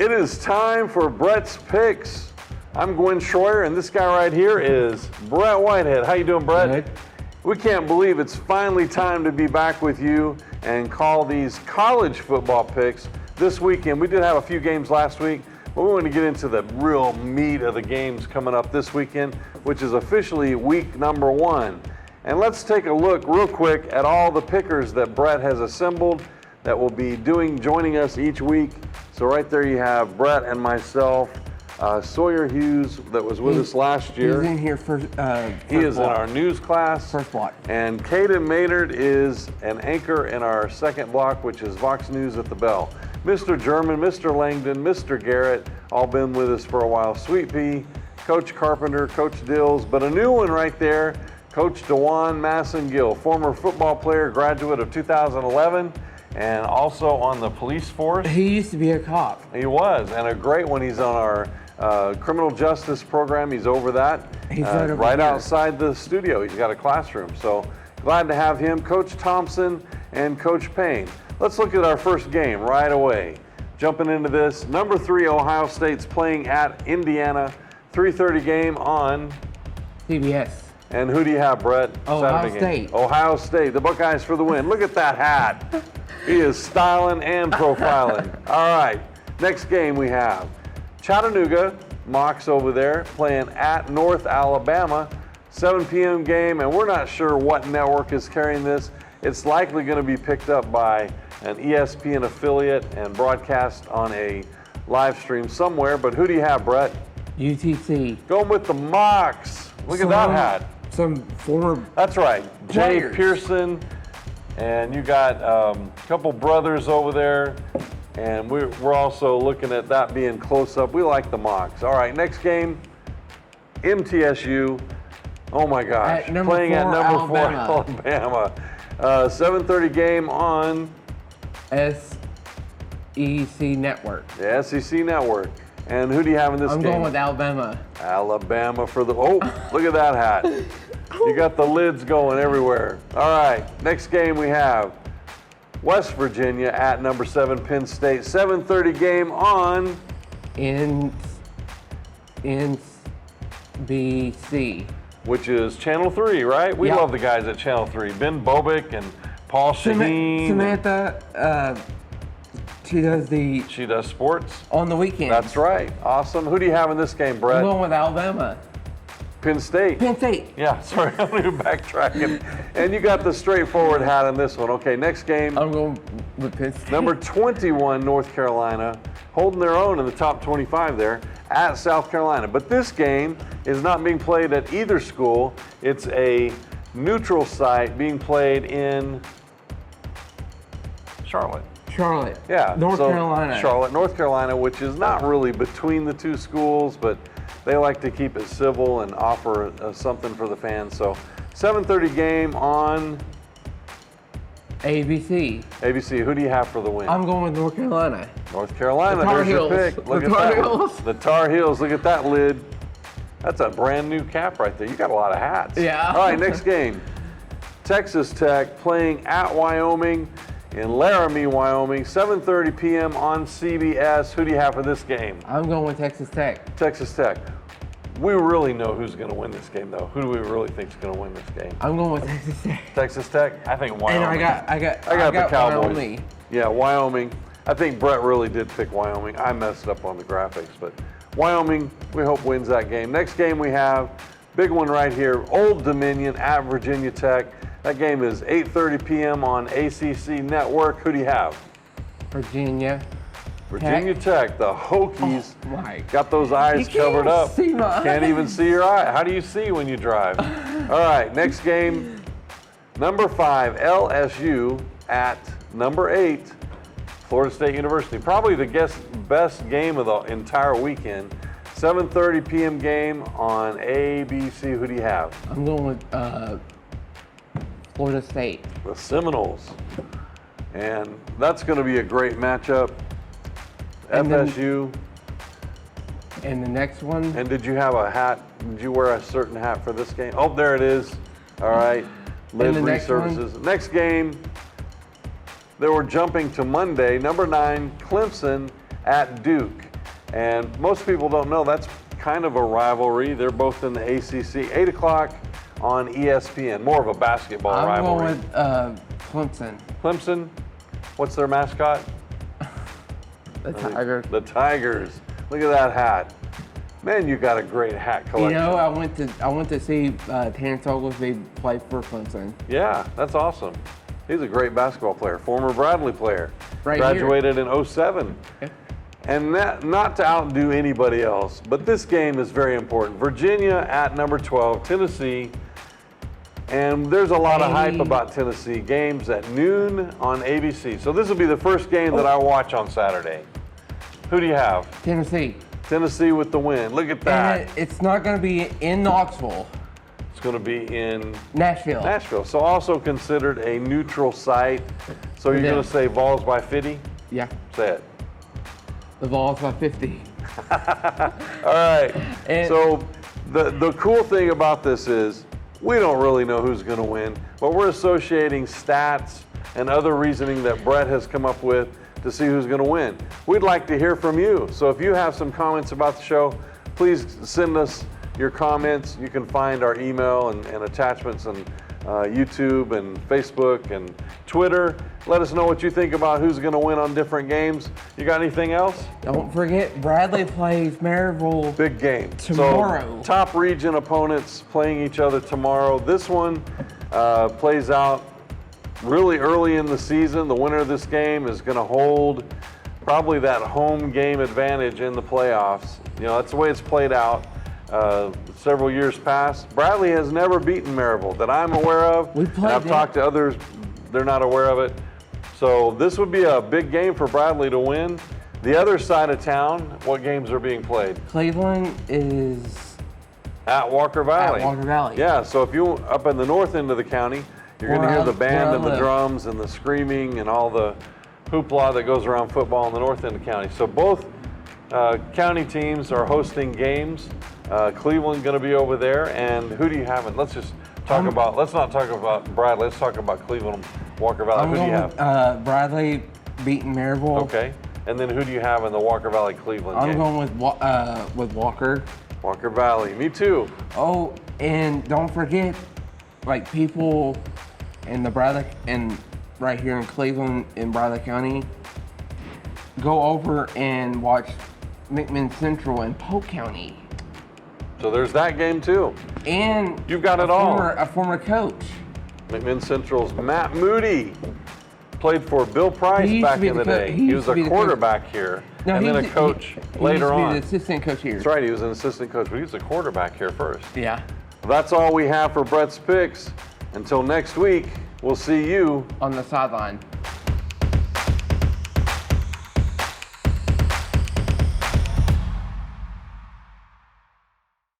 It is time for Brett's Picks. I'm Gwen Shroyer, and this guy right here is Brett Whitehead. How you doing, Brett? Good. We can't believe it's finally time to be back with you and call these college football picks this weekend. We did have a few games last week, but we want to get into the real meat of the games coming up this weekend, which is officially week number 1. And let's take a look real quick at all the pickers that Brett has assembled that will be joining us each week. So right there you have Brett and myself, Sawyer Hughes that was with us last year. He's in here first. He is in our news class. First block. And Caden Maynard is an anchor in our second block, which is Vox News at the Bell. Mr. German, Mr. Langdon, Mr. Garrett, all been with us for a while. Sweet Pea, Coach Carpenter, Coach Dills, but a new one right there, Coach DeJuan Massengill, former football player, graduate of 2011, and also on the police force. He used to be a cop. He was, and a great one. He's on our criminal justice program. He's over that. He's right over outside the studio. He's got a classroom. So glad to have him. Coach Thompson and Coach Payne. Let's look at our first game right away. Jumping into this, number 3 Ohio State's playing at Indiana. 3:30 game on CBS. And who do you have, Brett? Ohio Saturday State. Game. Ohio State. The Buckeyes for the win. Look at that hat. He is styling and profiling. All right. Next game we have Chattanooga, Mox over there, playing at North Alabama. 7 p.m. game, and we're not sure what network is carrying this. It's likely going to be picked up by an ESPN affiliate and broadcast on a live stream somewhere. But who do you have, Brett? UTC. Going with the Mox. Look at that hat. Some former. That's right. Jay players. Pearson, and you got a couple brothers over there, and we're also looking at that being close up. We like the Mox. All right, next game, MTSU. Oh my gosh, playing at number 4 Alabama. 7:30 game on SEC Network. the SEC Network. And who do you have in this game? I'm going with Alabama. Alabama for the, oh, look at that hat. You got the lids going everywhere. All right, next game we have West Virginia at number 7 Penn State. 7:30 game on NBC. Which is Channel 3, right? We Yep. love the guys at Channel 3. Ben Bobick and Paul Shaheen. Samantha, she does sports. on the weekend. That's right. Awesome. Who do you have in this game, Brett? I'm going with Alabama. Penn State. Penn State. Yeah, sorry, I'm even backtracking. And you got the straightforward hat on this one. Okay, next game. I'm going with Penn State. Number 21, North Carolina, holding their own in the top 25 there at South Carolina. But this game is not being played at either school. It's a neutral site being played in Charlotte. Yeah. North so Carolina. Charlotte, North Carolina, which is not really between the two schools, but they like to keep it civil and offer something for the fans. So 7:30 game on ABC. ABC. Who do you have for the win? I'm going with North Carolina. North Carolina, The Tar there's your Heels. pick. Look The at Tar that. Heels. The Tar Heels, look at that lid. That's a brand new cap right there. You got a lot of hats. Yeah. All right, next game. Texas Tech playing at Wyoming in Laramie, Wyoming. 7:30 p.m. on CBS. Who do you have for this game? I'm going with Texas Tech. Texas Tech. We really know who's going to win this game, though. Who do we really think is going to win this game? I'm going with Texas Tech. Texas Tech? I think Wyoming. And I got the Cowboys. Wyoming. Yeah, Wyoming. I think Brett really did pick Wyoming. I messed up on the graphics, but Wyoming, we hope wins that game. Next game we have, big one right here, Old Dominion at Virginia Tech. That game is 8:30 p.m. on ACC Network. Who do you have? Virginia Tech. The Hokies got those eyes You can't covered up. see my Can't even eyes. see your eye. How do you see when you drive? All right, next game, number 5 LSU at number 8 Florida State University. Probably the best game of the entire weekend. 7:30 p.m. game on ABC. Who do you have? I'm going with Florida State. The Seminoles. And that's going to be a great matchup. And then- FSU. And the next one, And did you have a hat? Did you wear a certain hat for this game? Oh, there it is. All right. Live the next Services. Next game, they were jumping to Monday. Number 9, Clemson at Duke. And most people don't know that's kind of a rivalry. They're both in the ACC. 8 o'clock on ESPN. More of a basketball rivalry. I'm going with Clemson. Clemson, what's their mascot? The Tigers. The Tigers. Look at that hat. Man, you got a great hat collection. You know, I went to see Terrence Oglesby play for Clemson. Yeah, that's awesome. He's a great basketball player, former Bradley player. Right Graduated in 07. Yeah. And not to outdo anybody else, but this game is very important. Virginia at number 12, Tennessee. And there's a lot of hype about Tennessee. Games at noon on ABC. So this will be the first game that I watch on Saturday. Who do you have? Tennessee. Tennessee with the win. Look at that. And it's not going to be in Knoxville. It's going to be in Nashville. Nashville. So also considered a neutral site. So you're going to say Vols by 50? Yeah. Say it. The Vols by 50. All right. And so the cool thing about this is we don't really know who's going to win, but we're associating stats and other reasoning that Brett has come up with to see who's going to win. We'd like to hear from you. So if you have some comments about the show, please send us your comments. You can find our email and attachments on YouTube and Facebook and Twitter. Let us know what you think about who's going to win on different games. You got anything else? don't forget, Bradley plays Maryville. Big game. Tomorrow. So, top region opponents playing each other tomorrow. This one plays out really early in the season. The winner of this game is going to hold probably that home game advantage in the playoffs. You know, that's the way it's played out several years past. Bradley has never beaten Maryville that I'm aware of. And I've talked to others, they're not aware of it. So this would be a big game for Bradley to win. The other side of town, what games are being played? Cleveland is At Walker Valley. at Walker Valley. Yeah, so if you're up in the north end of the county, you're going to hear the band and the live. drums and the screaming and all the hoopla that goes around football in the north end of the county. So both county teams are hosting games. Cleveland going to be over there, and who do you have? And let's just talk about. Let's not talk about Bradley. Let's talk about Cleveland, Walker Valley. Who do you have? Bradley beating Maryville. Okay, and then who do you have in the Walker Valley Cleveland I'm game? going with Walker. Walker Valley. Me too. Oh, and don't forget, like people in the Bradley and right here in Cleveland in Bradley County, go over and watch McMinn Central in Polk County. So there's that game too. And You've got it all. A former coach. McMinn Central's Matt Moody played for Bill Price back in the day. He was a quarterback here, and then a coach later on. He used to be the assistant coach here. That's right, he was an assistant coach, but he was a quarterback here first. Yeah. Well, that's all we have for Brett's Picks. Until next week, we'll see you On the sideline.